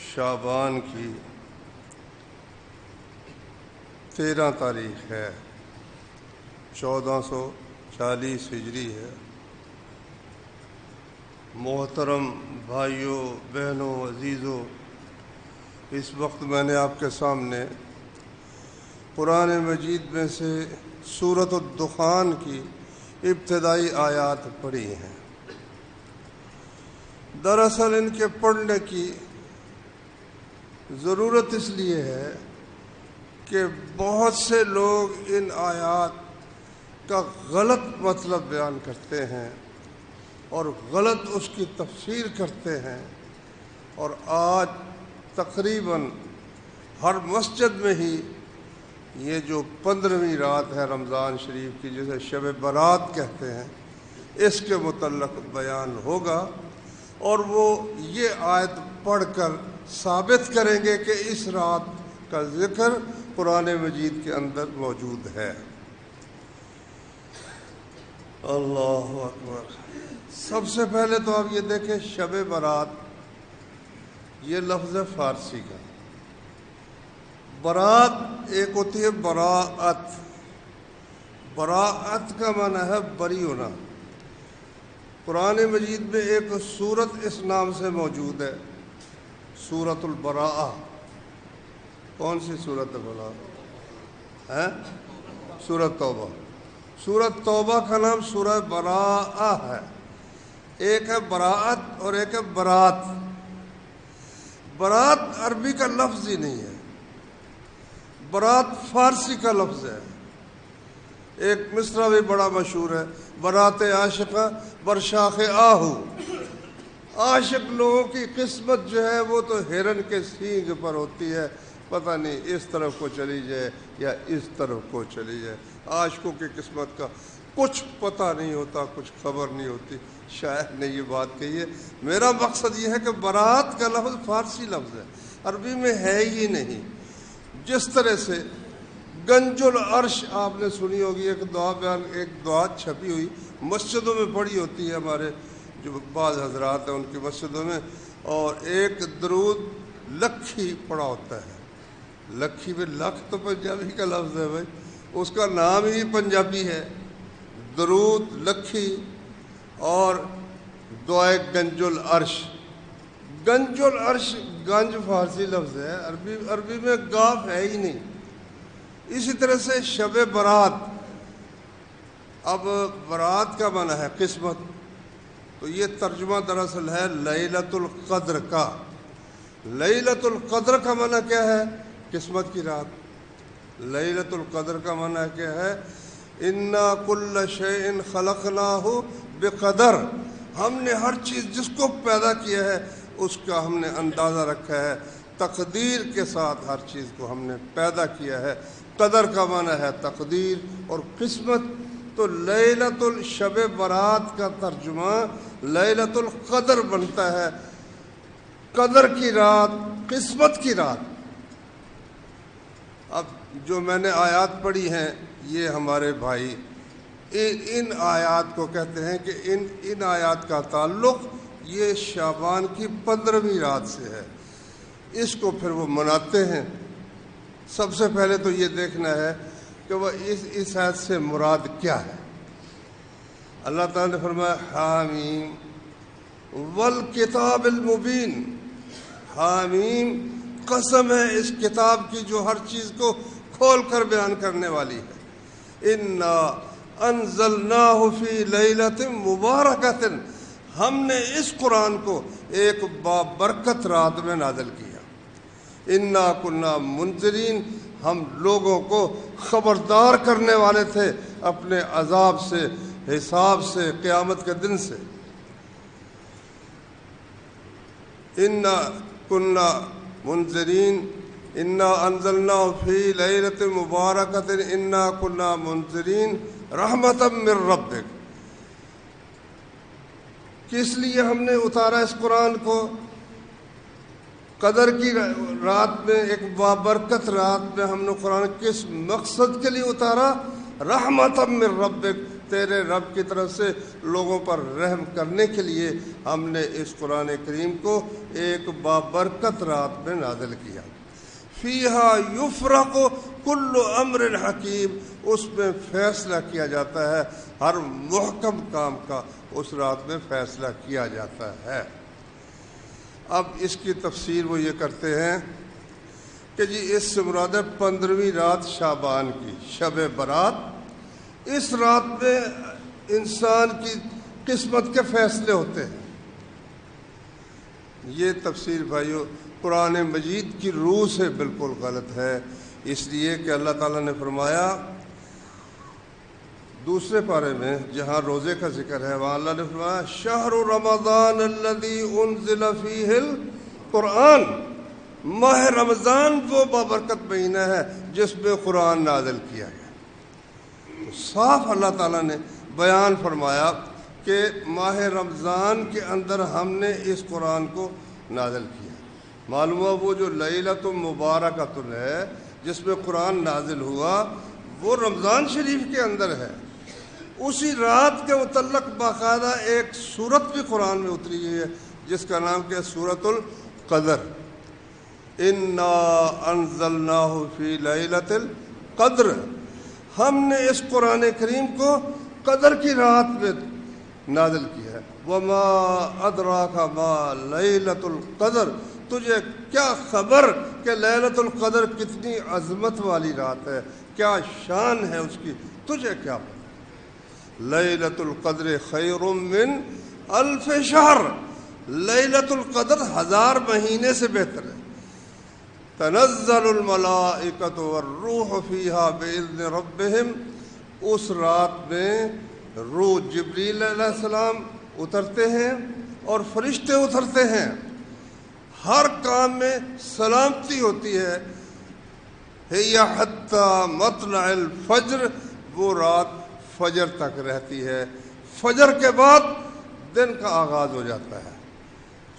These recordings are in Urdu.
شعبان کی 13 تاریخ ہے، 1440 ہجری ہے۔ محترم بھائیوں، بہنوں، عزیزوں، اس وقت میں نے آپ کے سامنے قرآن مجید میں سے سورۃ الدخان کی ابتدائی آیات پڑھی ہیں۔ دراصل ان کے پڑھنے کی ضرورت اس لیے ہے کہ بہت سے لوگ ان آیات کا غلط مطلب بیان کرتے ہیں اور غلط اس کی تفسیر کرتے ہیں، اور آج تقریباً ہر مسجد میں ہی یہ جو 15ویں رات ہے رمضان شریف کی، جسے شب برات کہتے ہیں، اس کے متعلق بیان ہوگا، اور وہ یہ آیت پڑھ کر ثابت کریں گے کہ اس رات کا ذکر قرآن مجید کے اندر موجود ہے۔ اللہ اکبر۔ سب سے پہلے تو آپ یہ دیکھیں، شب برات یہ لفظ ہے فارسی کا۔ برات ایک ہوتی ہے براءت، براءت کا معنی ہے بری ہونا۔ قرآن مجید میں ایک سورت اس نام سے موجود ہے، سورۃ البراءہ۔ کون سی سورت ہے بھلا؟ ہے سورۃ توبہ۔ سورۃ توبہ کا نام سورہ براءہ ہے۔ ایک ہے براءت اور ایک ہے برات۔ برات عربی کا لفظ ہی نہیں ہے، برات فارسی کا لفظ ہے۔ ایک مصرع بھی بڑا مشہور ہے، برات عاشقہ برشاخ آہو۔ عاشق لوگوں کی قسمت جو ہے وہ تو ہرن کے سینگ پر ہوتی ہے، پتہ نہیں اس طرف کو چلی جائے یا اس طرف کو چلی جائے۔ عاشقوں کی قسمت کا کچھ پتہ نہیں ہوتا، کچھ خبر نہیں ہوتی۔ شاعر نے یہ بات کہی ہے۔ میرا مقصد یہ ہے کہ برات کا لفظ فارسی لفظ ہے، عربی میں ہے ہی نہیں۔ جس طرح سے گنج العرش آپ نے سنی ہوگی، ایک دعا چھپی ہوئی مسجدوں میں پڑھی ہوتی ہے، ہمارے جو بعض حضرات ہیں ان کی مسجدوں میں، اور ایک درود لکھی پڑا ہوتا ہے۔ لکھی میں لکھ تو پنجابی کا لفظ ہے بھائی، اس کا نام ہی پنجابی ہے، درود لکھی، اور دعائے گنج العرش۔ گنج العرش، گنج فارسی لفظ ہے، عربی میں گاف ہے ہی نہیں۔ اسی طرح سے شب برات، اب برات کا معنی ہے قسمت، تو یہ ترجمہ دراصل ہے لیلۃ القدر کا۔ لیلۃ القدر کا معنی کیا ہے؟ قسمت کی رات۔ لیلۃ القدر کا معنی کیا ہے؟ انا کل شیء خلقناہ بقدر۔ ہم نے ہر چیز جس کو پیدا کیا ہے اس کا ہم نے اندازہ رکھا ہے، تقدیر کے ساتھ ہر چیز کو ہم نے پیدا کیا ہے۔ قدر کا معنی ہے تقدیر اور قسمت، تو لیلۃ الشب برات کا ترجمہ لیلۃ القدر بنتا ہے، قدر کی رات، قسمت کی رات۔ اب جو میں نے آیات پڑھی ہیں، یہ ہمارے بھائی ان آیات کو کہتے ہیں کہ ان آیات کا تعلق یہ شعبان کی 15ویں رات سے ہے، اس کو پھر وہ مناتے ہیں۔ سب سے پہلے تو یہ دیکھنا ہے کہ وہ اس آیت سے مراد کیا ہے۔ اللہ تعالیٰ نے فرمایا حامیم والکتاب المبین۔ حامیم، قسم ہے اس کتاب کی جو ہر چیز کو کھول کر بیان کرنے والی ہے۔ انا انزلناہ فی لیلۃ مبارکۃ۔ ہم نے اس قرآن کو ایک بابرکت رات میں نازل کیا۔ انا کنا منذرین، ہم لوگوں کو خبردار کرنے والے تھے اپنے عذاب سے، حساب سے، قیامت کے دن سے۔ انا کنا منذرین انا انزلناہ فی لیلۃ مبارکۃ انا کنا منذرین رحمۃ من ربک۔ کس لیے ہم نے اتارا اس قرآن کو؟ قدر کی رات میں، ایک بابرکت رات میں ہم نے قرآن کس مقصد کے لیے اتارا؟ رحمت من ربک، تیرے رب کی طرف سے لوگوں پر رحم کرنے کے لیے ہم نے اس قرآن کریم کو ایک بابرکت رات میں نازل کیا۔ فیہا یفرق کل امر حکیم، اس میں فیصلہ کیا جاتا ہے، ہر محکم کام کا اس رات میں فیصلہ کیا جاتا ہے۔ اب اس کی تفسیر وہ یہ کرتے ہیں کہ جی اس سے مراد ہے 15ویں رات شعبان کی، شب برات۔ اس رات میں انسان کی قسمت کے فیصلے ہوتے ہیں۔ یہ تفسیر بھائیو قرآن مجید کی روح سے بالکل غلط ہے، اس لیے کہ اللہ تعالیٰ نے فرمایا دوسرے پارے میں جہاں روزے کا ذکر ہے، وہاں اللہ نے فرمایا شہر رمضان الذی انزل فیہ القرآن، ماہ رمضان وہ بابرکت مہینہ ہے جس میں قرآن نازل کیا گیا۔ تو صاف اللہ تعالیٰ نے بیان فرمایا کہ ماہ رمضان کے اندر ہم نے اس قرآن کو نازل کیا۔ معلوم ہوا وہ جو لیلۃ مبارکۃ ہے جس میں قرآن نازل ہوا وہ رمضان شریف کے اندر ہے۔ اسی رات کے متعلق باقاعدہ ایک سورت بھی قرآن میں اتری ہے جس کا نام کیا ہے سورۃ القدر۔ انا انزلناہ فی لیلۃ القدر، ہم نے اس قرآن کریم کو قدر کی رات میں نازل کیا ہے۔ وما ادراک ما لیلۃ القدر، تجھے کیا خبر کہ لیلۃ القدر کتنی عظمت والی رات ہے، کیا شان ہے اس کی، تجھے کیا پتہ۔ لیلۃ القدر خیر من الف شہر، لیلۃ القدر 1000 مہینے سے بہتر ہے۔ تنزل الملائکۃ والروح فیہا باذن ربہم، اس رات میں روح جبریل علیہ السلام اترتے ہیں اور فرشتے اترتے ہیں، ہر کام میں سلامتی ہوتی ہے۔ ہی حتی مطلع الفجر، وہ رات فجر تک رہتی ہے، فجر کے بعد دن کا آغاز ہو جاتا ہے۔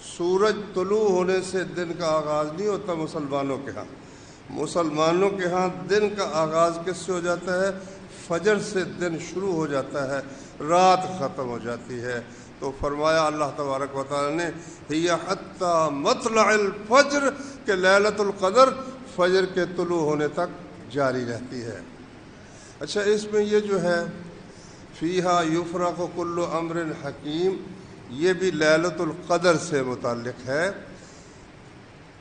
سورج طلوع ہونے سے دن کا آغاز نہیں ہوتا مسلمانوں کے ہاں، مسلمانوں کے ہاں دن کا آغاز کس سے ہو جاتا ہے؟ فجر سے دن شروع ہو جاتا ہے، رات ختم ہو جاتی ہے۔ تو فرمایا اللہ تبارک و تعالی نے ہی حتی مطلع الفجر کہ لیلۃ القدر فجر کے طلوع ہونے تک جاری رہتی ہے۔ اچھا اس میں یہ جو ہے فیہا یفرق کل امر حکیم، یہ بھی لیلۃ القدر سے متعلق ہے۔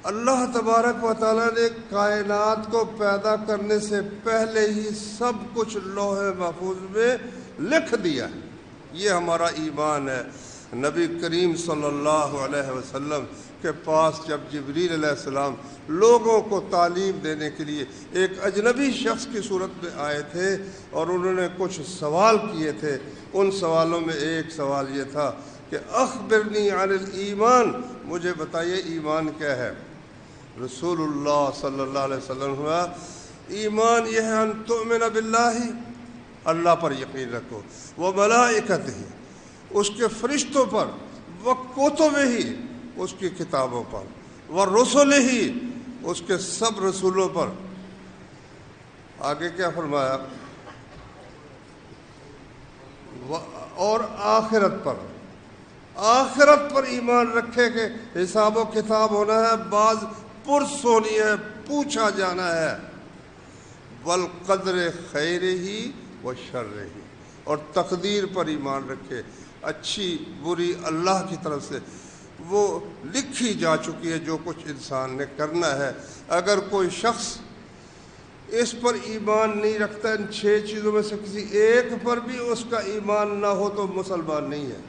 اللہ تبارک و تعالیٰ نے کائنات کو پیدا کرنے سے پہلے ہی سب کچھ لوح محفوظ میں لکھ دیا ہے، یہ ہمارا ایمان ہے۔ نبی کریم صلی اللہ علیہ وسلم کے پاس جب جبریل علیہ السلام لوگوں کو تعلیم دینے کے لیے ایک اجنبی شخص کی صورت میں آئے تھے اور انہوں نے کچھ سوال کیے تھے، ان سوالوں میں ایک سوال یہ تھا کہ اخبرنی عن الایمان، مجھے بتائیے ایمان کیا ہے۔ رسول اللہ صلی اللہ علیہ وسلم ہوا ایمان یہ ہے ان تؤمن باللہ، اللہ پر یقین رکھو، وہ ملائکتہ، اس کے فرشتوں پر، وہ کتبہ، اس کی کتابوں پر، وہ رسلہ، اس کے سب رسولوں پر۔ آگے کیا فرمایا؟ اور آخرت پر، آخرت پر ایمان رکھے کہ حساب و کتاب ہونا ہے، بعض پرس ہونی ہے، پوچھا جانا ہے۔ والقدر خیرہ و شرہ، اور تقدیر پر ایمان رکھے، اچھی بری اللہ کی طرف سے وہ لکھی جا چکی ہے، جو کچھ انسان نے کرنا ہے۔ اگر کوئی شخص اس پر ایمان نہیں رکھتا، ان 6 چیزوں میں سے کسی ایک پر بھی اس کا ایمان نہ ہو تو مسلمان نہیں ہے۔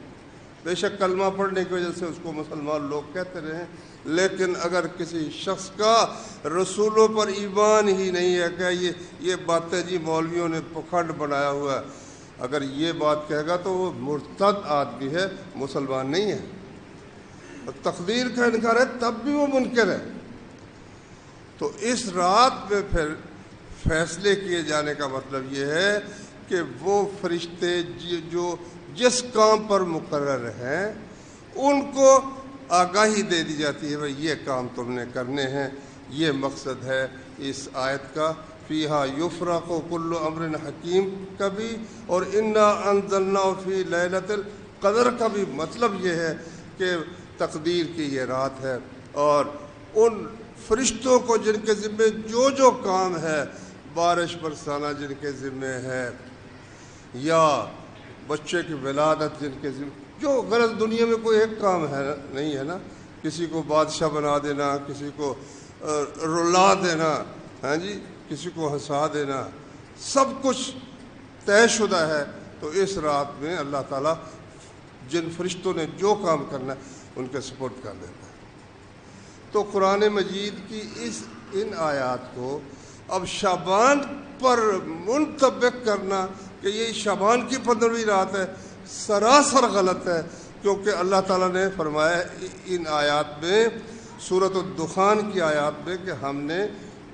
بے شک کلمہ پڑھنے کی وجہ سے اس کو مسلمان لوگ کہتے رہے، لیکن اگر کسی شخص کا رسولوں پر ایمان ہی نہیں ہے کہ یہ باتیں جی مولویوں نے پکھنڈ بنایا ہوا ہے، اگر یہ بات کہے گا تو وہ مرتد آدمی ہے، مسلمان نہیں ہے۔ تقدیر کا انکار ہے تب بھی وہ منکر ہے۔ تو اس رات میں پھر فیصلے کیے جانے کا مطلب یہ ہے کہ وہ فرشتے جو جس کام پر مقرر ہیں ان کو آگاہی دے دی جاتی ہے، بھائی یہ کام تم نے کرنے ہیں، یہ مقصد ہے اس آیت کا۔ فیہا یفرق کل امر حکیم کا بھی اور انا انزلناہ فی لیلۃ القدر کا بھی مطلب یہ ہے کہ تقدیر کی یہ رات ہے، اور ان فرشتوں کو جن کے ذمے جو کام ہے، بارش برسانا جن کے ذمے ہے، یا بچے کی ولادت جن کے ذمے، جو غرض دنیا میں کوئی ایک کام ہے نہیں ہے نا، کسی کو بادشاہ بنا دینا، کسی کو رلا دینا، ہاں جی، کسی کو ہنسا دینا، سب کچھ طے شدہ ہے۔ تو اس رات میں اللہ تعالیٰ جن فرشتوں نے جو کام کرنا ہے ان کے سپورٹ کر دیتا ہے۔ تو قرآن مجید کی ان آیات کو اب شعبان پر منطبق کرنا کہ یہ شعبان کی 15ویں رات ہے، سراسر غلط ہے، کیونکہ اللہ تعالیٰ نے فرمایا ان آیات میں، سورۃ الدخان کی آیات میں، کہ ہم نے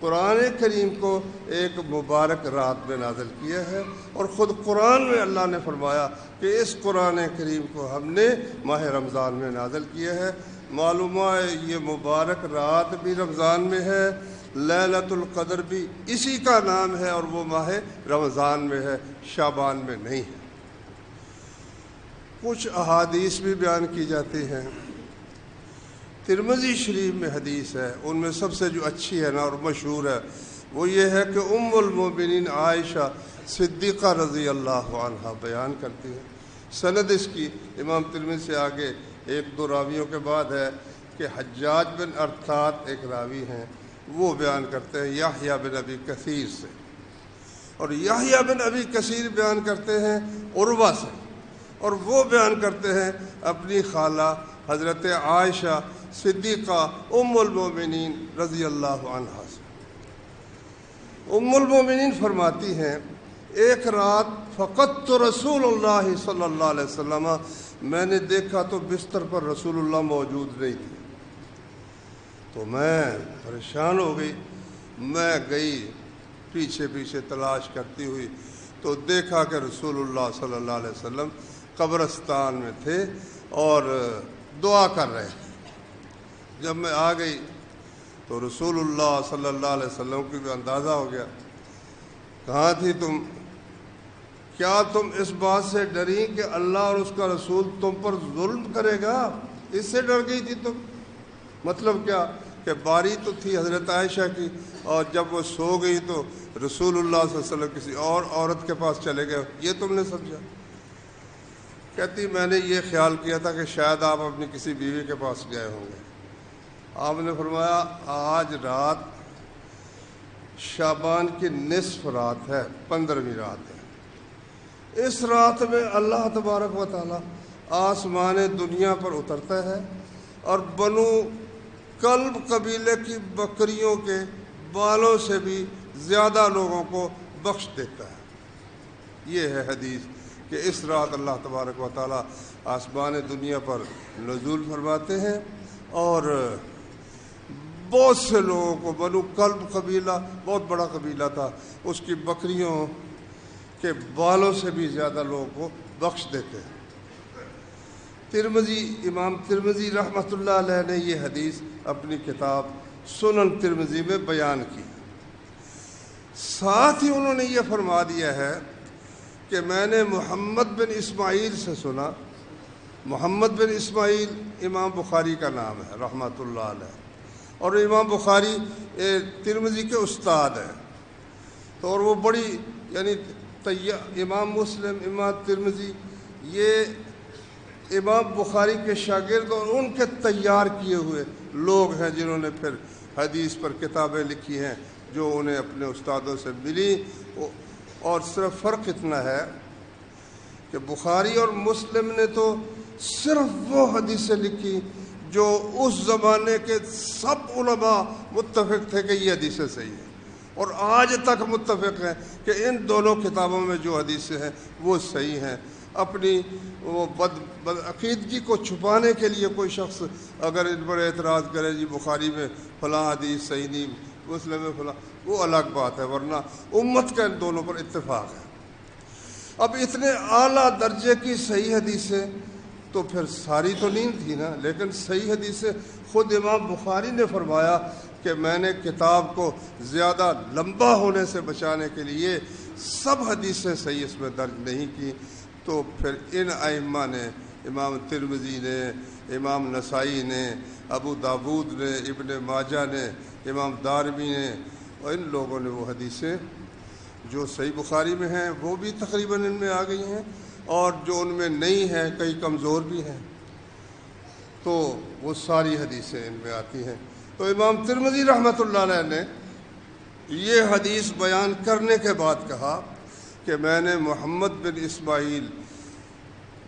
قرآن کریم کو ایک مبارک رات میں نازل کیا ہے، اور خود قرآن میں اللہ نے فرمایا کہ اس قرآن کریم کو ہم نے ماہ رمضان میں نازل کیا ہے۔ معلوم ہے یہ مبارک رات بھی رمضان میں ہے، لیلۃ القدر بھی اسی کا نام ہے، اور وہ ماہ رمضان میں ہے، شعبان میں نہیں ہے۔ کچھ احادیث بھی بیان کی جاتی ہیں۔ ترمذی شریف میں حدیث ہے، ان میں سب سے جو اچھی ہے نا اور مشہور ہے وہ یہ ہے کہ ام المومنین عائشہ صدیقہ رضی اللہ عنہا بیان کرتی ہیں۔ سند اس کی امام ترمذی سے آگے ایک دو راویوں کے بعد ہے کہ حجاج بن ارطاط ایک راوی ہیں، وہ بیان کرتے ہیں یحییٰ بن ابی کثیر سے، اور یحییٰ بن ابی کثیر بیان کرتے ہیں عروہ سے، اور وہ بیان کرتے ہیں اپنی خالہ حضرت عائشہ صدیقہ ام المومنین رضی اللہ عنہا سے۔ ام المومنین فرماتی ہیں ایک رات فقدت رسول اللہ صلی اللہ علیہ وسلم، میں نے دیکھا تو بستر پر رسول اللہ موجود نہیں تھے، تو میں پریشان ہو گئی، میں گئی پیچھے پیچھے تلاش کرتی ہوئی، تو دیکھا کہ رسول اللہ صلی اللہ علیہ وسلم قبرستان میں تھے اور دعا کر رہے تھے۔ جب میں آ گئی تو رسول اللہ صلی اللہ علیہ وسلم کی بھی اندازہ ہو گیا، کہاں تھی تم؟ کیا تم اس بات سے ڈری کہ اللہ اور اس کا رسول تم پر ظلم کرے گا؟ اس سے ڈر گئی تھی تم؟ مطلب کیا کہ باری تو تھی حضرت عائشہ کی، اور جب وہ سو گئی تو رسول اللہ صلی اللہ علیہ وسلم کسی اور عورت کے پاس چلے گئے، یہ تم نے سمجھا؟ کہتی میں نے یہ خیال کیا تھا کہ شاید آپ اپنی کسی بیوی کے پاس گئے ہوں گے۔ آپ نے فرمایا آج رات شعبان کی نصف رات ہے، 15ویں رات ہے۔ اس رات میں اللہ تبارک و تعالی آسمان دنیا پر اترتا ہے اور بنو کلب قبیلے کی بکریوں کے بالوں سے بھی زیادہ لوگوں کو بخش دیتا ہے۔ یہ ہے حدیث کہ اس رات اللہ تبارک و تعالی آسمان دنیا پر نزول فرماتے ہیں، اور بہت سے لوگوں کو، بنو کلب قبیلہ بہت بڑا قبیلہ تھا، اس کی بکریوں کے بالوں سے بھی زیادہ لوگوں کو بخش دیتے ہیں۔ امام ترمذی رحمۃ اللہ علیہ نے یہ حدیث اپنی کتاب سنن ترمذی میں بیان کی۔ ساتھ ہی انہوں نے یہ فرما دیا ہے کہ میں نے محمد بن اسماعیل سے سنا۔ محمد بن اسماعیل امام بخاری کا نام ہے رحمۃ اللہ علیہ، اور امام بخاری ترمذی کے استاد ہیں، تو اور وہ بڑی یعنی امام مسلم، امام ترمذی یہ امام بخاری کے شاگرد اور ان کے تیار کیے ہوئے لوگ ہیں، جنہوں نے پھر حدیث پر کتابیں لکھی ہیں جو انہیں اپنے استادوں سے ملی۔ اور صرف فرق اتنا ہے کہ بخاری اور مسلم نے تو صرف وہ حدیثیں لکھی جو اس زمانے کے سب علماء متفق تھے کہ یہ حدیثیں صحیح ہیں، اور آج تک متفق ہیں کہ ان دونوں کتابوں میں جو حدیثیں ہیں وہ صحیح ہیں۔ اپنی وہ بدعقیدگی کو چھپانے کے لیے کوئی شخص اگر ان پر اعتراض کرے جی بخاری میں فلاں حدیث صحیح نہیں، مسلم میں فلاں، وہ الگ بات ہے، ورنہ امت کا ان دونوں پر اتفاق ہے۔ اب اتنے اعلیٰ درجے کی صحیح حدیثیں تو پھر ساری تو نہیں تھی نا، لیکن صحیح حدیث سے خود امام بخاری نے فرمایا کہ میں نے کتاب کو زیادہ لمبا ہونے سے بچانے کے لیے سب حدیثیں صحیح اس میں درج نہیں کی۔ تو پھر ان ائمہ نے، امام ترمذی نے، امام نسائی نے، ابو داود نے، ابن ماجہ نے، امام دارمی نے، اور ان لوگوں نے وہ حدیثیں جو صحیح بخاری میں ہیں وہ بھی تقریباً ان میں آ گئی ہیں، اور جو ان میں نہیں ہیں کئی کمزور بھی ہیں، تو وہ ساری حدیثیں ان میں آتی ہیں۔ تو امام ترمذی رحمۃ اللہ علیہ نے یہ حدیث بیان کرنے کے بعد کہا کہ میں نے محمد بن اسماعیل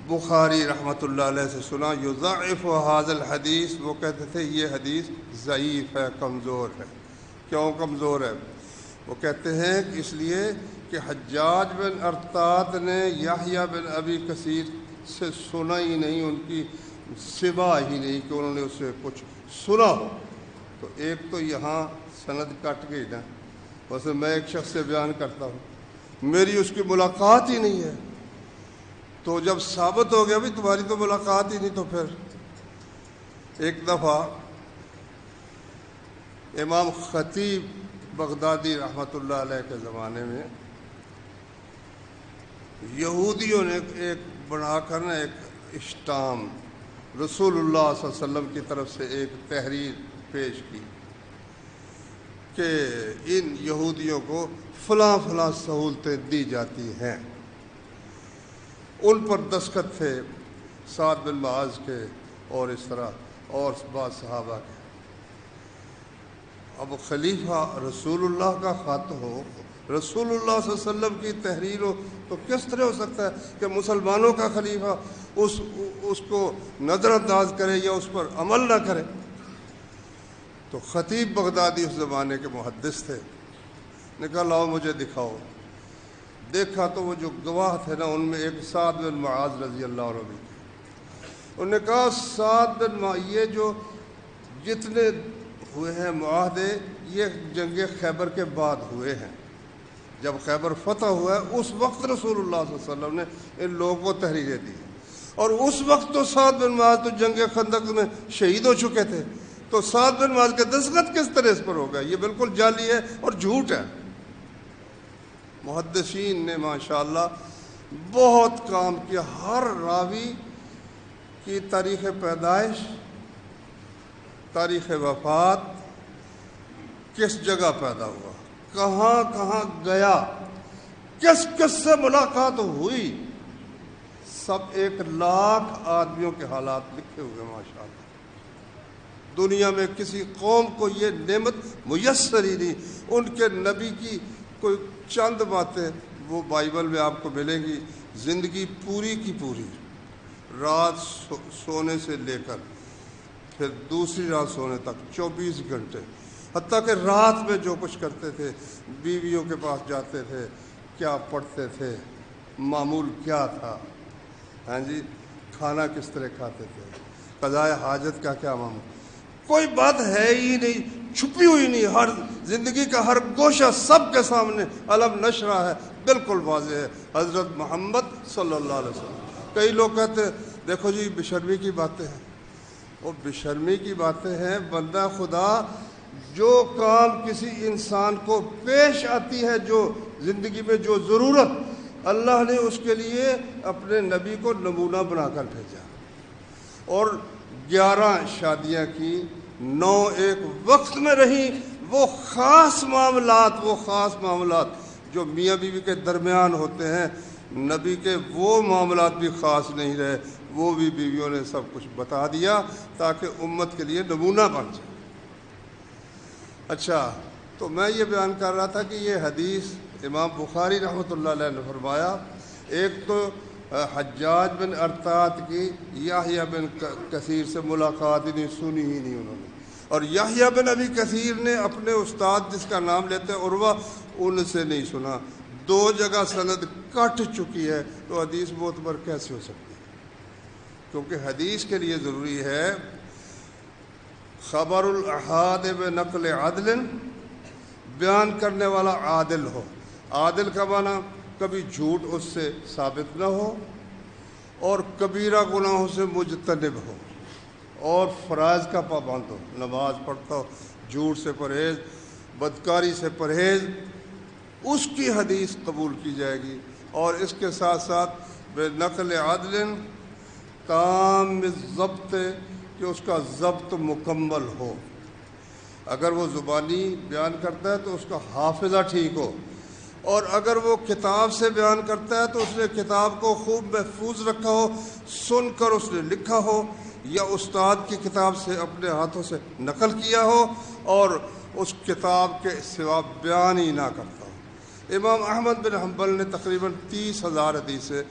بخاری رحمۃ اللہ علیہ سے سنا یضعف ھذا الحدیث، وہ کہتے تھے یہ حدیث ضعیف ہے، کمزور ہے۔ کیوں کمزور ہے؟ وہ کہتے ہیں کہ اس لیے کہ حجاج بن ارطاط نے یحییٰ بن ابی کثیر سے سنا ہی نہیں، ان کی سماع ہی نہیں کہ انہوں نے اس سے کچھ سنا ہو۔ تو ایک تو یہاں سند کٹ گئی نا، ویسے میں ایک شخص سے بیان کرتا ہوں، میری اس کی ملاقات ہی نہیں ہے، تو جب ثابت ہو گیا بھی تمہاری تو ملاقات ہی نہیں، تو پھر ایک دفعہ امام خطیب بغدادی رحمۃ اللہ علیہ کے زمانے میں یہودیوں نے ایک بنا کر نا ایک اشتام رسول اللہ صلی اللہ علیہ وسلم کی طرف سے ایک تحریر پیش کی کہ ان یہودیوں کو فلاں فلاں سہولتیں دی جاتی ہیں۔ ان پر دستخط تھے سعد بن معاذ کے اور اس طرح اور بعض صحابہ کے۔ اب خلیفہ رسول اللہ کا خط ہو، رسول اللہ صلی اللہ علیہ وسلم کی تحریر ہو، تو کس طرح ہو سکتا ہے کہ مسلمانوں کا خلیفہ اس کو نظر انداز کرے یا اس پر عمل نہ کرے؟ تو خطیب بغدادی اس زمانے کے محدث تھے، نے کہا لاؤ مجھے دکھاؤ۔ دیکھا تو وہ جو گواہ تھے نا ان میں ایک سعد بن معاذ رضی اللہ عنہ بھی تھے۔ انہوں نے کہا سعد بن معاذ، یہ جو جتنے ہوئے ہیں معاہدے یہ جنگ خیبر کے بعد ہوئے ہیں، جب خیبر فتح ہوا ہے اس وقت رسول اللہ صلی اللہ علیہ وسلم نے ان لوگوں کو تحریریں دی، اور اس وقت تو سعد بن معاذ تو جنگ خندق میں شہید ہو چکے تھے، تو سعد بن معاذ کا دستخط کس طرح اس پر ہوگا؟ یہ بالکل جعلی ہے اور جھوٹ ہے۔ محدثین نے ماشاءاللہ بہت کام کیا، ہر راوی کی تاریخ پیدائش، تاریخ وفات، کس جگہ پیدا ہوا، کہاں کہاں گیا، کس کس سے ملاقات ہوئی، سب 1,00,000 آدمیوں کے حالات لکھے ہوئے ماشاءاللہ۔ دنیا میں کسی قوم کو یہ نعمت میسر ہی نہیں۔ ان کے نبی کی کوئی چند باتیں وہ بائبل میں آپ کو ملیں گی، زندگی پوری کی پوری، رات سونے سے لے کر پھر دوسری رات سونے تک 24 گھنٹے، حتیٰ کہ رات میں جو کچھ کرتے تھے، بیویوں کے پاس جاتے تھے، کیا پڑھتے تھے، معمول کیا تھا، ہاں جی، کھانا کس طرح کھاتے تھے، قضاء حاجت کا کیا معمول، کوئی بات ہے ہی نہیں، چھپی ہوئی نہیں، ہر زندگی کا ہر گوشہ سب کے سامنے علم نشرہ ہے، بالکل واضح ہے، حضرت محمد صلی اللہ علیہ وسلم۔ کئی لوگ کہتے ہیں دیکھو جی بشرمی کی باتیں ہیں، وہ بشرمی کی باتیں ہیں، بندہ خدا جو کام کسی انسان کو پیش آتی ہے، جو زندگی میں جو ضرورت، اللہ نے اس کے لیے اپنے نبی کو نمونہ بنا کر بھیجا، اور 11 شادیاں کی، 9 ایک وقت میں رہیں، وہ خاص معاملات جو میاں بیوی کے درمیان ہوتے ہیں، نبی کے وہ معاملات بھی خاص نہیں رہے، وہ بھی بیویوں نے سب کچھ بتا دیا تاکہ امت کے لیے نمونہ بن جائے۔ اچھا، تو میں یہ بیان کر رہا تھا کہ یہ حدیث امام بخاری رحمۃ اللہ علیہ نے فرمایا، ایک تو حجاج بن ارطاط کی یحییٰ بن کثیر سے ملاقات ہی نہیں، سنی ہی نہیں انہوں نے، اور یحییٰ بن ابی کثیر نے اپنے استاد جس کا نام لیتے ہیں عروہ، ان سے نہیں سنا، 2 جگہ سند کٹ چکی ہے، تو حدیث معتبر کیسے ہو سکتی ہے؟ کیونکہ حدیث کے لیے ضروری ہے خبر الاحاد بنقل عدل، بیان کرنے والا عادل ہو۔ عادل کا معنی کبھی جھوٹ اس سے ثابت نہ ہو، اور کبیرہ گناہوں سے مجتنب ہو اور فرائض کا پابند ہو، نماز پڑھتا ہو، جھوٹ سے پرہیز، بدکاری سے پرہیز، اس کی حدیث قبول کی جائے گی۔ اور اس کے ساتھ ساتھ بے نقل عدل تام ضبط، کہ اس کا ضبط مکمل ہو۔ اگر وہ زبانی بیان کرتا ہے تو اس کا حافظہ ٹھیک ہو، اور اگر وہ کتاب سے بیان کرتا ہے تو اس نے کتاب کو خوب محفوظ رکھا ہو، سن کر اس نے لکھا ہو، یا استاد کی کتاب سے اپنے ہاتھوں سے نقل کیا ہو، اور اس کتاب کے سوا بیان ہی نہ کرتا ہو۔ امام احمد بن حنبل نے تقریباً 30,000 حدیثیں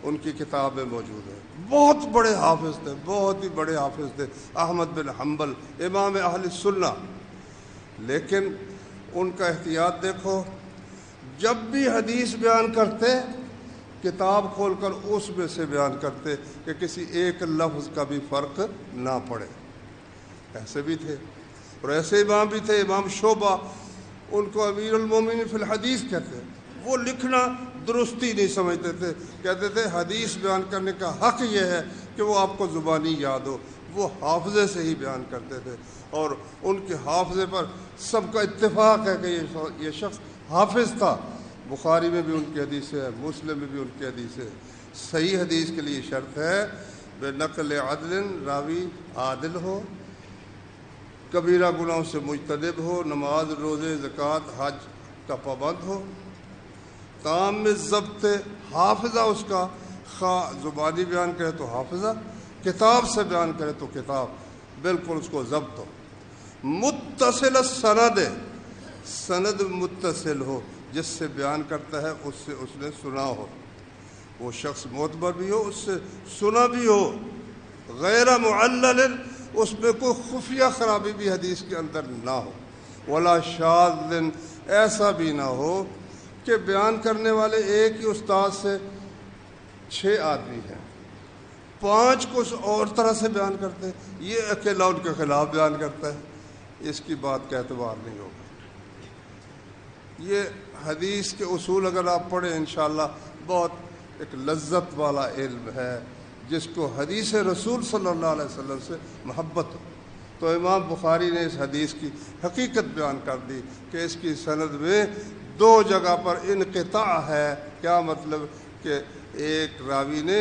ان کی کتاب میں موجود ہیں۔ بہت بڑے حافظ تھے، بہت ہی بڑے حافظ تھے احمد بن حنبل، امام اہل سنہ۔ لیکن ان کا احتیاط دیکھو، جب بھی حدیث بیان کرتے کتاب کھول کر اس میں سے بیان کرتے کہ کسی ایک لفظ کا بھی فرق نہ پڑے۔ ایسے بھی تھے، اور ایسے امام بھی تھے، امام شعبہ، ان کو امیر المومنین فی الحدیث کہتے ہیں۔ وہ لکھنا درستی نہیں سمجھتے تھے، کہتے تھے حدیث بیان کرنے کا حق یہ ہے کہ وہ آپ کو زبانی یاد ہو۔ وہ حافظے سے ہی بیان کرتے تھے، اور ان کے حافظے پر سب کا اتفاق ہے کہ یہ شخص حافظ تھا۔ بخاری میں بھی ان کی حدیث ہے، مسلم میں بھی ان کی حدیث ہے۔ صحیح حدیث کے لیے شرط ہے بے نقل عدل، راوی عادل ہو، کبیرہ گناہوں سے مجتنب ہو، نماز، روزے، زکوٰۃ، حج کا پابند ہو، تام ضبط، حافظہ اس کا، خواہ زبانی بیان کرے تو حافظہ، کتاب سے بیان کرے تو کتاب، بالکل اس کو ضبط ہو، متصل السند، سند متصل ہو، جس سے بیان کرتا ہے اس سے اس نے سنا ہو، وہ شخص معتبر بھی ہو، اس سے سنا بھی ہو، غیر معلل، اس میں کوئی خفیہ خرابی بھی حدیث کے اندر نہ ہو، ولا شاذ، ایسا بھی نہ ہو کہ بیان کرنے والے ایک ہی استاد سے 6 آدمی ہیں، 5 کچھ اور طرح سے بیان کرتے ہیں، یہ اکیلا ان کے خلاف بیان کرتا ہے، اس کی بات کا اعتبار نہیں ہوگا۔ یہ حدیث کے اصول اگر آپ پڑھیں انشاءاللہ بہت ایک لذت والا علم ہے، جس کو حدیث رسول صلی اللہ علیہ وسلم سے محبت ہو۔ تو امام بخاری نے اس حدیث کی حقیقت بیان کر دی کہ اس کی سند میں 2 جگہ پر انقطاع ہے۔ کیا مطلب؟ کہ ایک راوی نے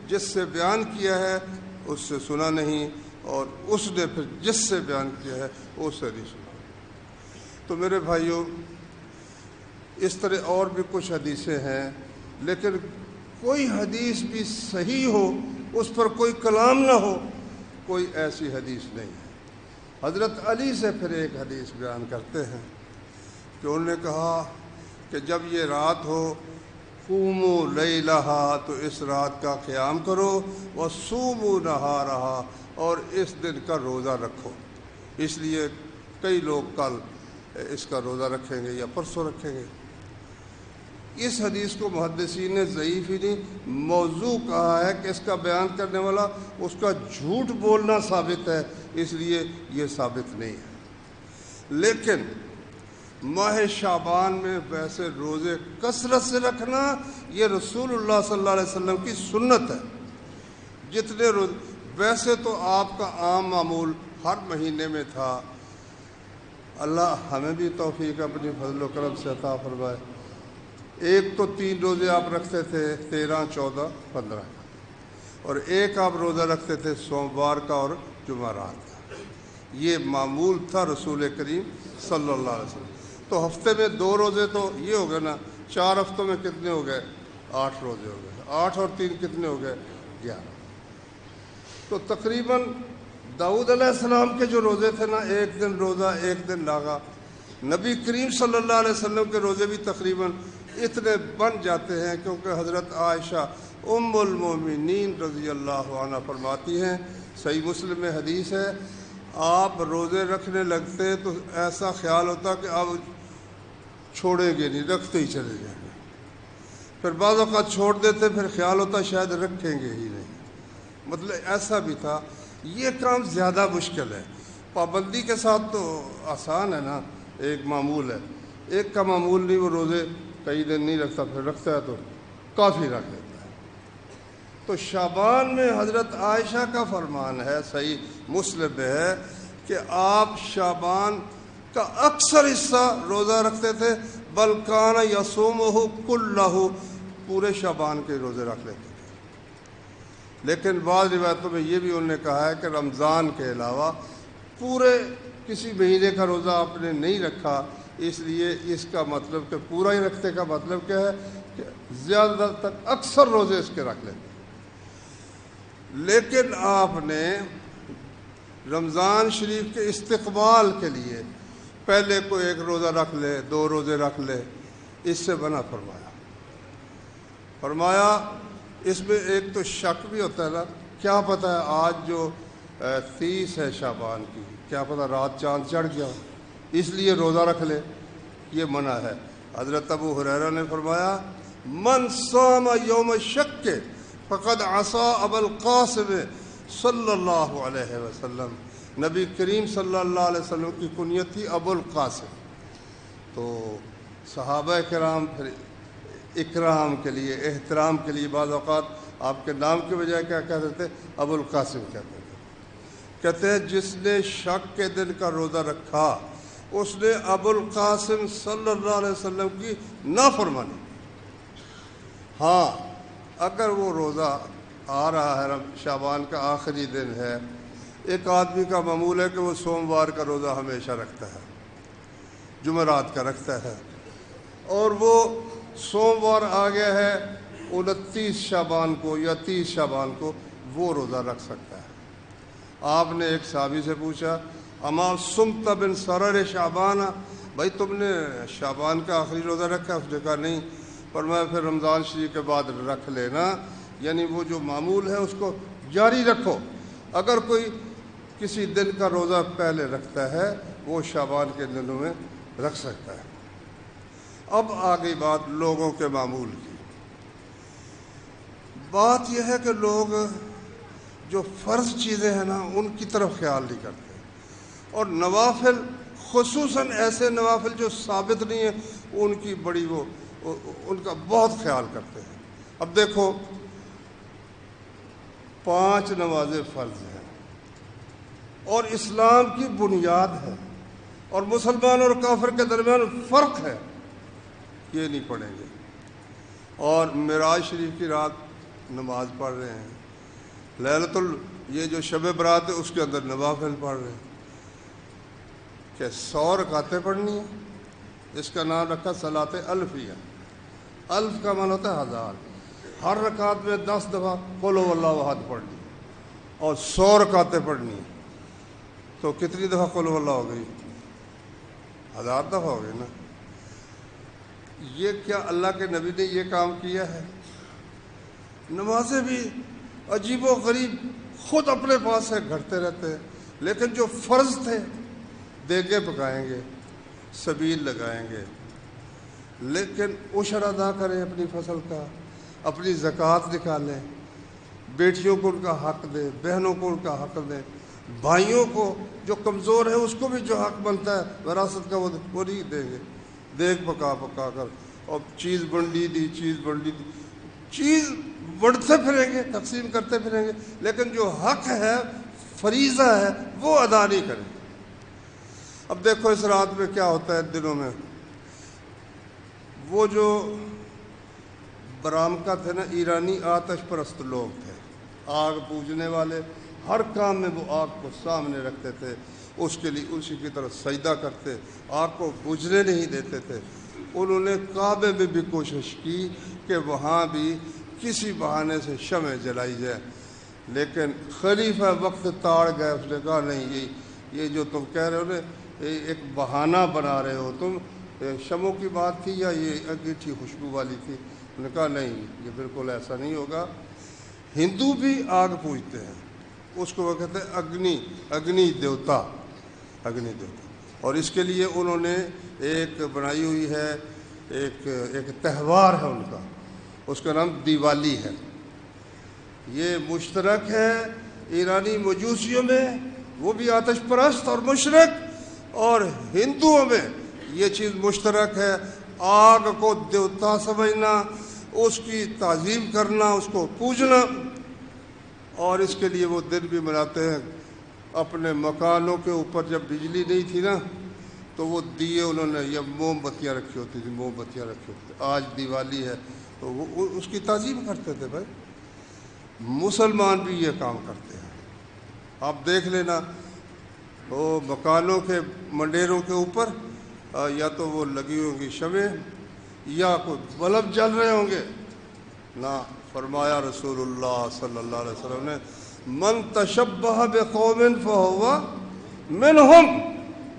جس سے بیان کیا ہے اس سے سنا نہیں، اور اس نے پھر جس سے بیان کیا ہے اس سے نہیں سنا۔ تو میرے بھائیوں، اس طرح اور بھی کچھ حدیثیں ہیں، لیکن کوئی حدیث بھی صحیح ہو، اس پر کوئی کلام نہ ہو، کوئی ایسی حدیث نہیں ہے۔ حضرت علی سے پھر ایک حدیث بیان کرتے ہیں کہ انہوں نے کہا کہ جب یہ رات ہو، قوموا لیلہا، تو اس رات کا قیام کرو، وصوموا نہارہا، اور اس دن کا روزہ رکھو۔ اس لیے کئی لوگ کل اس کا روزہ رکھیں گے یا پرسوں رکھیں گے۔ اس حدیث کو محدثین نے ضعیف ہی نہیں، موضوع کہا ہے کہ اس کا بیان کرنے والا اس کا جھوٹ بولنا ثابت ہے، اس لیے یہ ثابت نہیں ہے۔ لیکن ماہ شعبان میں ویسے روزے کثرت سے رکھنا یہ رسول اللہ صلی اللہ علیہ وسلم کی سنت ہے۔ جتنے روز ویسے تو آپ کا عام معمول ہر مہینے میں تھا، اللہ ہمیں بھی توفیق اپنی فضل و کرم سے عطا فرمائے۔ ایک تو 3 روزے آپ رکھتے تھے، 13، 14، 15، اور ایک آپ روزہ رکھتے تھے سوموار کا اور جمعرات کا۔ یہ معمول تھا رسول کریم صلی اللہ علیہ وسلم۔ تو ہفتے میں 2 روزے تو یہ ہو گئے نا، 4 ہفتوں میں کتنے ہو گئے؟ 8 روزے ہو گئے، 8 اور 3 کتنے ہو گئے؟ 11۔ تو تقریباً داؤد علیہ السلام کے جو روزے تھے نا، ایک دن روزہ ایک دن لاغا، نبی کریم صلی اللہ علیہ وسلم کے روزے بھی تقریباً اتنے بن جاتے ہیں، کیونکہ حضرت عائشہ ام المومنین رضی اللہ عنہ فرماتی ہیں، صحیح مسلم میں حدیث ہے، آپ روزے رکھنے لگتے تو ایسا خیال ہوتا کہ آپ چھوڑیں گے نہیں، رکھتے ہی چلے جائیں گے، پھر بعض اوقات چھوڑ دیتے، پھر خیال ہوتا شاید رکھیں گے ہی نہیں، مطلب ایسا بھی تھا۔ یہ کام زیادہ مشکل ہے، پابندی کے ساتھ تو آسان ہے نا، ایک معمول ہے، ایک کا معمول نہیں، وہ روزے کئی دن نہیں رکھتا، پھر رکھتا ہے تو کافی رکھ لیتا ہے۔ تو شعبان میں حضرت عائشہ کا فرمان ہے، صحیح مسلم میں ہے، کہ آپ شعبان کا اکثر حصہ روزہ رکھتے تھے، بل کان یصومہ کلہ، پورے شعبان کے روزے رکھ لیتے تھے۔ لیکن بعض روایتوں میں یہ بھی انہوں نے کہا ہے کہ رمضان کے علاوہ پورے کسی مہینے کا روزہ آپ نے نہیں رکھا، اس لیے اس کا مطلب کہ پورا ہی رکھتے کا مطلب کیا ہے کہ زیادہ تر اکثر روزے اس کے رکھ لیتے۔ لیکن آپ نے رمضان شریف کے استقبال کے لیے پہلے کوئی ایک روزہ رکھ لے، 2 روزے رکھ لے، اس سے منع فرمایا اس میں ایک تو شک بھی ہوتا ہے نا، کیا پتہ ہے آج جو 30 ہے شعبان کی، کیا پتہ رات چاند چڑھ گیا، اس لیے روزہ رکھ لے، یہ منع ہے۔ حضرت ابو ہریرہ نے فرمایا من صام یوم الشک فقد عصى ابا القاسم صلی اللہ علیہ وسلم، نبی کریم صلی اللہ علیہ وسلم کی کنیت تھی ابو القاسم، تو صحابہ کرام پھر اکرام کے لیے، احترام کے لیے بعض اوقات آپ کے نام کے بجائے کیا کہتے تھے؟ ابو القاسم کہتے تھے۔ کہتے ہیں جس نے شک کے دن کا روزہ رکھا اس نے ابو القاسم صلی اللہ علیہ وسلم کی نافرمانی۔ ہاں اگر وہ روزہ آ رہا ہے، شعبان کا آخری دن ہے، ایک آدمی کا معمول ہے کہ وہ سوموار کا روزہ ہمیشہ رکھتا ہے، جمعرات کا رکھتا ہے، اور وہ سوموار آ گیا ہے 29 شعبان کو یا 30 شعبان کو، وہ روزہ رکھ سکتا ہے۔ آپ نے ایک صحابی سے پوچھا اما سمت بن سرر شعبان، بھائی تم نے شعبان کا آخری روزہ رکھا؟ اس نے کہا نہیں۔ فرمایا پھر رمضان شریف کے بعد رکھ لینا، یعنی وہ جو معمول ہے اس کو جاری رکھو۔ اگر کوئی کسی دن کا روزہ پہلے رکھتا ہے وہ شعبان کے دنوں میں رکھ سکتا ہے۔ اب آ گئی بات لوگوں کے معمول کی۔ بات یہ ہے کہ لوگ جو فرض چیزیں ہیں نا ان کی طرف خیال نہیں کرتے، اور نوافل خصوصاً ایسے نوافل جو ثابت نہیں ہیں ان کی بڑی ان کا بہت خیال کرتے ہیں۔ اب دیکھو 5 نمازیں فرض ہیں اور اسلام کی بنیاد ہے، اور مسلمان اور کافر کے درمیان فرق ہے، یہ نہیں پڑھیں گے، اور معراج شریف کی رات نماز پڑھ رہے ہیں، یہ جو شب برات ہے اس کے اندر نوافل پڑھ رہے ہیں، کہ 100 رکعتیں پڑھنی ہیں، اس کا نام رکھا صلاۃ الفیہ۔ الف کا معنی ہوتا ہے 1000، ہر رکعت میں 10 دفعہ قل هو اللہ احد پڑھنی اور 100 رکعتیں پڑھنی ہیں، تو کتنی دفعہ قل هو اللہ ہو گئی؟ 1000 دفعہ ہو گئی نا۔ یہ کیا اللہ کے نبی نے یہ کام کیا ہے؟ نمازیں بھی عجیب و غریب خود اپنے پاس سے گھڑتے رہتے ہیں، لیکن جو فرض تھے، دیگیں پکائیں گے، سبیل لگائیں گے، لیکن عشر ادا کریں اپنی فصل کا، اپنی زکوٰۃ نکالیں، بیٹیوں کو ان کا حق دیں، بہنوں کو ان کا حق دیں، بھائیوں کو جو کمزور ہے اس کو بھی جو حق بنتا ہے وراثت کا وہ نہیں دیں گے، دیگ پکا کر، اور چیز بنڈی دی، چیز بڑھتے پھریں گے، تقسیم کرتے پھریں گے، لیکن جو حق ہے، فریضہ ہے، وہ ادا نہیں کریں گے۔ اب دیکھو اس رات میں کیا ہوتا ہے دنوں میں، وہ جو برامکا تھے نا، ایرانی آتش پرست لوگ تھے، آگ پوجنے والے، ہر کام میں وہ آگ کو سامنے رکھتے تھے، اس کے لیے اسی کی طرف سجدہ کرتے، آگ کو بجھنے نہیں دیتے تھے۔ انہوں نے کعبے میں بھی کوشش کی کہ وہاں بھی کسی بہانے سے شمع جلائی جائے، لیکن خلیفہ وقت تاڑ گئے، اس نے کہا نہیں، یہ جو تم کہہ رہے ہو نا، ایک بہانہ بنا رہے ہو تم، شمعوں کی بات تھی یا یہ انگیٹھی خوشبو والی تھی؟ انہوں نے کہا نہیں، یہ بالکل ایسا نہیں ہوگا۔ ہندو بھی آگ پوجتے ہیں، اس کو وہ کہتے ہیں اگنی دیوتا، اور اس کے لیے انہوں نے ایک بنائی ہوئی ہے، ایک تہوار ہے ان کا، اس کا نام دیوالی ہے۔ یہ مشترک ہے ایرانی مجوسیوں میں، وہ بھی آتش پرست اور مشرک، اور ہندوؤں میں یہ چیز مشترک ہے، آگ کو دیوتا سمجھنا، اس کی تعظیم کرنا، اس کو پوجنا، اور اس کے لیے وہ دن بھی مناتے ہیں. اپنے مکانوں کے اوپر جب بجلی نہیں تھی نا تو وہ دیے انہوں نے یا موم بتیاں رکھی ہوتی تھی، موم بتیاں رکھی ہوتی تھی. آج دیوالی ہے تو وہ اس کی تعظیم کرتے تھے. بھائی مسلمان بھی یہ کام کرتے ہیں. آپ دیکھ لینا وہ مکانوں کے منڈیروں کے اوپر یا تو وہ لگی ہوں گی شمع یا کوئی بلب جل رہے ہوں گے. نہ، فرمایا رسول اللہ صلی اللہ علیہ وسلم نے من تشبہ بقوم فہو منہم،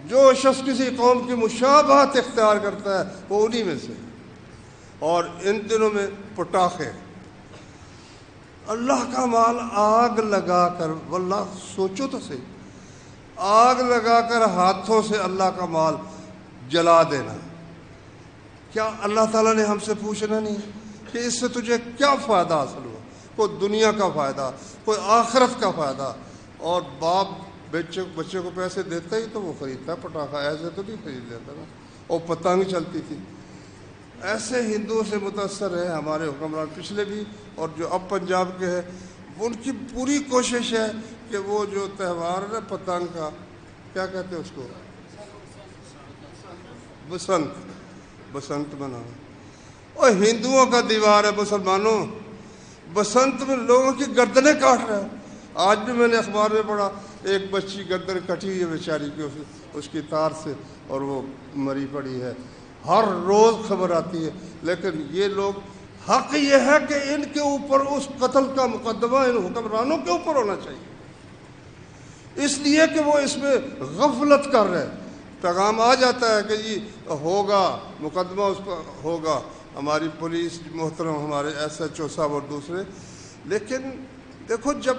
جو شخص کسی قوم کی مشابہت اختیار کرتا ہے وہ انہی میں سے. اور ان دنوں میں پٹاخے، اللہ کا مال آگ لگا کر، واللہ سوچو تو صحیح، آگ لگا کر ہاتھوں سے اللہ کا مال جلا دینا. کیا اللہ تعالیٰ نے ہم سے پوچھنا نہیں کہ اس سے تجھے کیا فائدہ حاصل ہوا؟ کوئی دنیا کا فائدہ، کوئی آخرت کا فائدہ. اور باپ بچے کو پیسے دیتا ہی تو وہ خریدتا ہے پٹاخہ، ایسے تو نہیں خرید لیتا نا. اور پتنگ چلتی تھی. ایسے ہندوؤں سے متاثر ہے ہمارے حکمران پچھلے بھی اور جو اب پنجاب کے ہیں. ان کی پوری کوشش ہے کہ وہ جو تہوار ہے نا پتنگ کا، کیا کہتے ہیں اس کو، بسنت منانا. اور ہندوؤں کا دیوار ہے مسلمانوں، بسنت میں لوگوں کی گردنیں کاٹ رہے ہیں. آج بھی میں نے اخبار میں پڑھا ایک بچی گردن کٹی ہوئی ہے بیچاری کی اس کی تار سے اور وہ مری پڑی ہے. ہر روز خبر آتی ہے. لیکن یہ لوگ، حق یہ ہے کہ ان کے اوپر اس قتل کا مقدمہ ان حکمرانوں کے اوپر ہونا چاہیے، اس لیے کہ وہ اس میں غفلت کر رہے ہیں. پیغام آ جاتا ہے کہ جی ہوگا مقدمہ، اس پر ہوگا. ہماری پولیس محترم، ہمارے ایس ایچ او صاحب اور دوسرے. لیکن دیکھو جب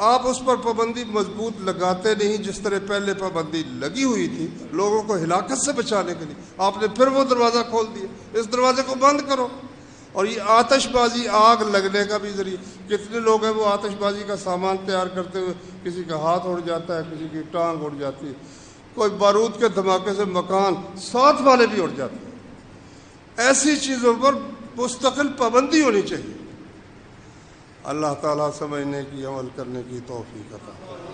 آپ اس پر پابندی مضبوط لگاتے نہیں، جس طرح پہلے پابندی لگی ہوئی تھی لوگوں کو ہلاکت سے بچانے کے لیے، آپ نے پھر وہ دروازہ کھول دیا. اس دروازے کو بند کرو. اور یہ آتش بازی، آگ لگنے کا بھی ذریعہ. کتنے لوگ ہیں وہ آتش بازی کا سامان تیار کرتے ہوئے کسی کا ہاتھ اڑ جاتا ہے، کسی کی ٹانگ اڑ جاتی ہے، کوئی بارود کے دھماکے سے مکان ساتھ والے بھی اڑ جاتے ہیں. ایسی چیزوں پر مستقل پابندی ہونی چاہیے. اللہ تعالیٰ سمجھنے کی، عمل کرنے کی توفیق عطا فرمائے.